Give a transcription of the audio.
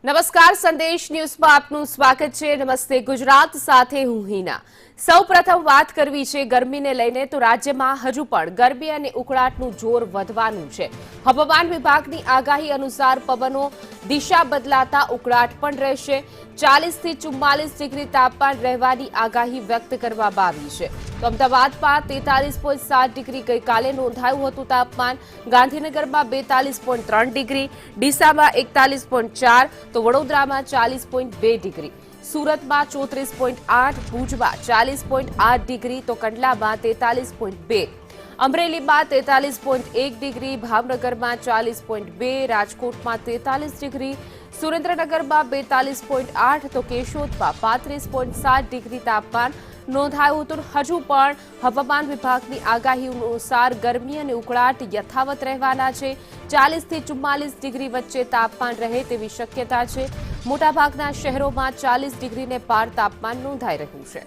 નમસ્કાર, સંદેશ ન્યૂઝમાં આપનું સ્વાગત છે। નમસ્તે ગુજરાત સાથે હું હિના। સૌપ્રથમ વાત કરવી છે ગરમીને લઈને તો રાજ્યમાં હજુ પણ ગરમી અને ઉકળાટનું જોર વધવાનું છે। હવામાન વિભાગની આગાહી અનુસાર પવનો દિશા બદલાતા ઉકળાટ પણ રહેશે। 40 થી 44 ડિગ્રી તાપમાન રહેવાની આગાહી વ્યક્ત કરવામાં આવી છે। તો અમદાવાદમાં 43.7 ડિગ્રી ગઈકાલે નોંધાયું હતું તાપમાન। ગાંધીનગરમાં 42.3 ડિગ્રી, ડીસામાં 41.4, તો વડોદરામાં 40.2 ડિગ્રી, સુરતમાં 34.8, ભુજમાં 40.8 ડિગ્રી, તો કંડલામાં 43.2, અમરેલીમાં 43.1 ડિગ્રી, ભાવનગરમાં 40.2, રાજકોટમાં 43 ડિગ્રી, સુરેન્દ્રનગરમાં 42.8, તો કેશોદમાં 35.7 ડિગ્રી તાપમાન નોંધાયું હતું। હજુ પણ હવામાન વિભાગની આગાહી અનુસાર ગરમી અને ઉકળાટ યથાવત રહેવાના છે। 40 થી 44 ડિગ્રી વચ્ચે તાપમાન રહે તેવી શક્યતા છે। મોટાભાગના શહેરોમાં 40 ડિગ્રીને પાર તાપમાન નોંધાઈ રહ્યું છે।